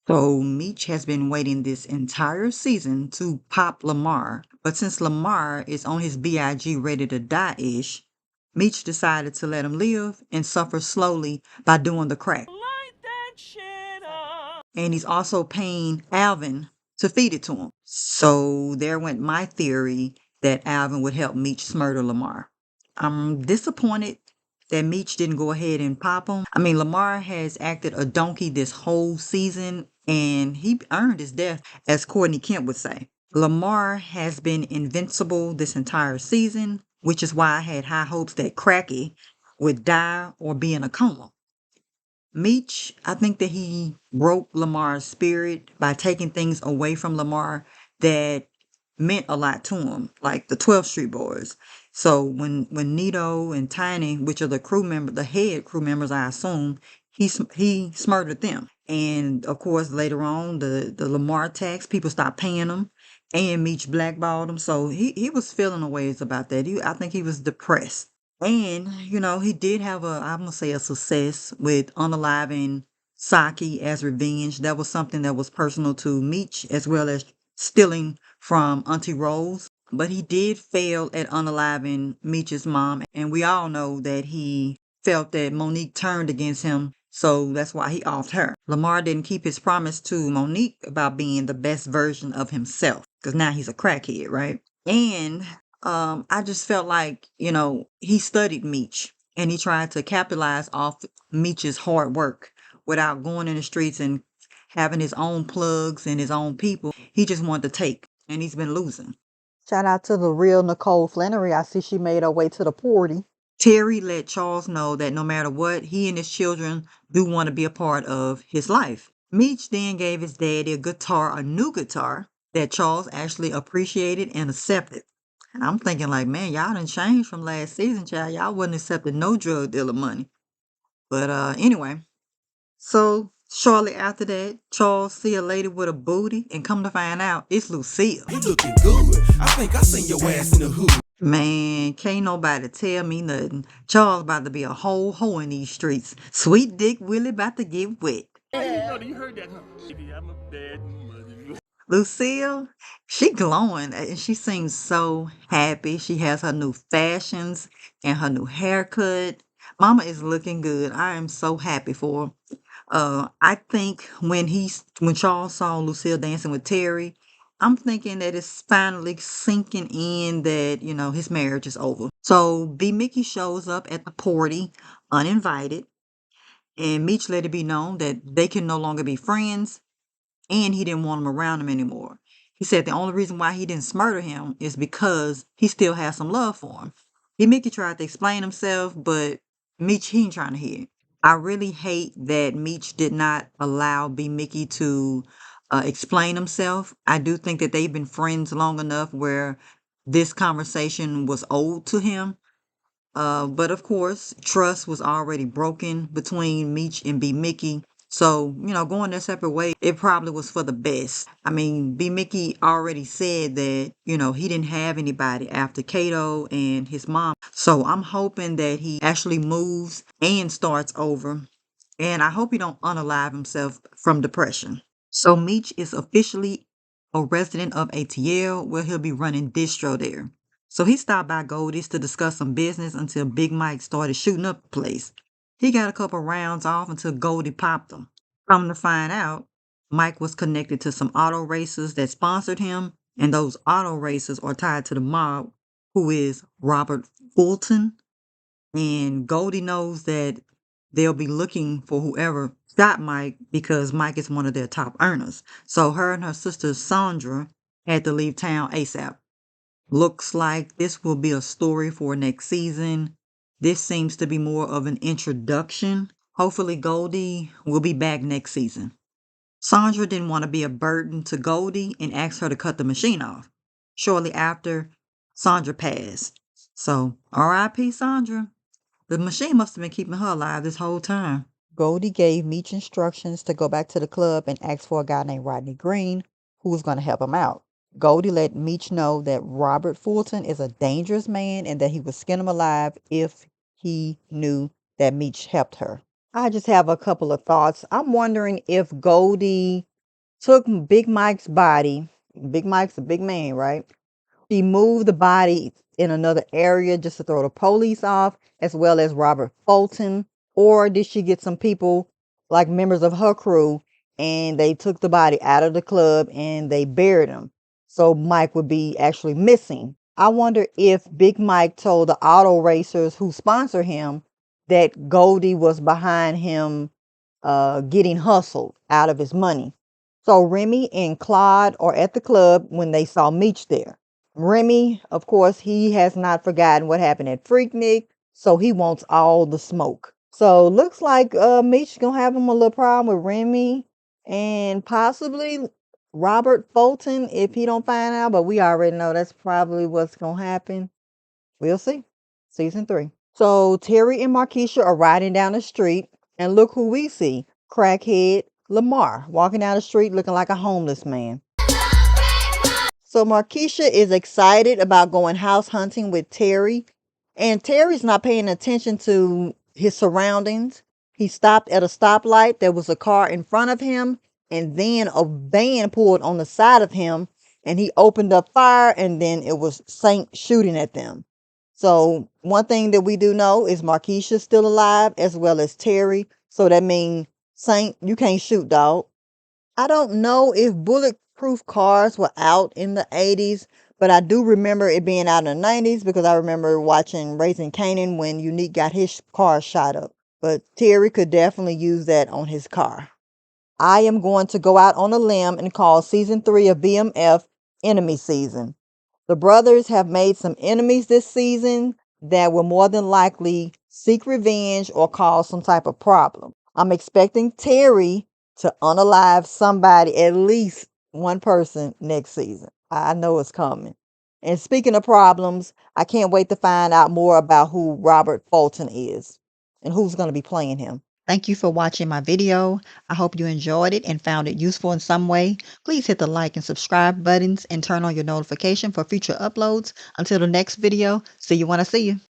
So Meech has been waiting this entire season to pop Lamar, but since Lamar is on his BIG ready to die-ish, Meech decided to let him live and suffer slowly by doing the crack. Light that shit up. And he's also paying Alvin to feed it to him. So there went my theory that Alvin would help Meech murder Lamar. I'm disappointed that Meech didn't go ahead and pop him. I mean, Lamar has acted a donkey this whole season, and he earned his death, as Courtney Kemp would say. Lamar has been invincible this entire season, which is why I had high hopes that Cracky would die or be in a coma. Meech, I think that he broke Lamar's spirit by taking things away from Lamar that meant a lot to him, like the 12th Street Boys. So when Nito and Tiny, which are the crew member, the head crew members, I assume, he smurdered them. And of course, later on, the Lamar tax, people stopped paying him, and Meech blackballed him. So he was feeling a ways about that. I think he was depressed. And, he did have I'm gonna say a success with unaliving Saki as revenge. That was something that was personal to Meech as well as stealing from Auntie Rose. But he did fail at unaliving Meech's mom. And we all know that he felt that Monique turned against him. So that's why he offed her. Lamar didn't keep his promise to Monique about being the best version of himself. Because now he's a crackhead, right? And I just felt like, he studied Meech and he tried to capitalize off Meech's hard work without going in the streets and having his own plugs and his own people. He just wanted to take, and he's been losing. Shout out to the real Nicole Flannery. I see she made her way to the party. Terry let Charles know that no matter what, he and his children do want to be a part of his life. Meech then gave his daddy a new guitar, that Charles actually appreciated and accepted. And I'm thinking like, man, y'all done changed from last season, child. Y'all wasn't accepting no drug dealer money. But anyway, so shortly after that, Charles see a lady with a booty and come to find out it's Lucille. You looking good. I think I seen your ass in the hood. Man, can't nobody tell me nothing. Charles about to be a whole hoe in these streets. Sweet Dick Willie about to get wet. How you know that? You heard that, huh? Baby, I'm a bad mother. Lucille, she glowing and she seems so happy. She has her new fashions and her new haircut. Mama is looking good. I am so happy for her. I think when Charles saw Lucille dancing with Terry, I'm thinking that it's finally sinking in that, his marriage is over. So B Mickey shows up at the party uninvited, and Meech let it be known that they can no longer be friends, and he didn't want him around him anymore. He said the only reason why he didn't murder him is because he still has some love for him. B Mickey tried to explain himself, but Meech, he ain't trying to hear it. I really hate that Meech did not allow B Mickey to explain himself. I do think that they've been friends long enough where this conversation was old to him. But of course, trust was already broken between Meech and B Mickey. So, going their separate way, it probably was for the best. I mean, B Mickey already said that, he didn't have anybody after Kato and his mom. So I'm hoping that he actually moves and starts over. And I hope he don't unalive himself from depression. So Meech is officially a resident of ATL, where he'll be running distro there. So he stopped by Goldie's to discuss some business until Big Mike started shooting up the place. He got a couple rounds off until Goldie popped him. Come to find out, Mike was connected to some auto racers that sponsored him, and those auto racers are tied to the mob, who is Robert Fulton. And Goldie knows that they'll be looking for whoever shot Mike because Mike is one of their top earners. So her and her sister Sandra had to leave town ASAP. Looks like this will be a story for next season. This seems to be more of an introduction. Hopefully Goldie will be back next season. Sandra didn't want to be a burden to Goldie and asked her to cut the machine off. Shortly after, Sandra passed. So, R.I.P. Sandra. The machine must have been keeping her alive this whole time. Goldie gave Meech instructions to go back to the club and ask for a guy named Rodney Green who was going to help him out. Goldie let Meech know that Robert Fulton is a dangerous man and that he would skin him alive if he knew that Meech helped her. I just have a couple of thoughts. I'm wondering if Goldie took Big Mike's body. Big Mike's a big man, right? She moved the body in another area just to throw the police off, as well as Robert Fulton? Or did she get some people, like members of her crew, and they took the body out of the club and they buried him? So Mike would be actually missing. I wonder if Big Mike told the auto racers who sponsor him that Goldie was behind him getting hustled out of his money. So Remy and Claude are at the club when they saw Meech there. Remy, of course, he has not forgotten what happened at Freaknik, so he wants all the smoke. So looks like Meech gonna have him a little problem with Remy and possibly Robert Fulton if he don't find out, but we already know that's probably what's gonna happen. We'll see. Season 3. So Terry and Markeisha are riding down the street, and look who we see. Crackhead Lamar walking down the street looking like a homeless man. So Markeisha is excited about going house hunting with Terry, and Terry's not paying attention to his surroundings. He stopped at a stoplight. There was a car in front of him, and then a van pulled on the side of him, and he opened up fire, and then it was Saint shooting at them. So one thing that we do know is Markeisha's still alive, as well as Terry. So that means Saint, you can't shoot, dog. I don't know if bulletproof cars were out in the 80s, but I do remember it being out in the 90s because I remember watching Raising Kanan when Unique got his car shot up. But Terry could definitely use that on his car. I am going to go out on a limb and call season 3 of BMF enemy season. The brothers have made some enemies this season that will more than likely seek revenge or cause some type of problem. I'm expecting Terry to unalive somebody, at least one person next season. I know it's coming. And speaking of problems, I can't wait to find out more about who Robert Fulton is and who's going to be playing him. Thank you for watching my video. I hope you enjoyed it and found it useful in some way. Please hit the like and subscribe buttons and turn on your notification for future uploads. Until the next video, see you when I see you.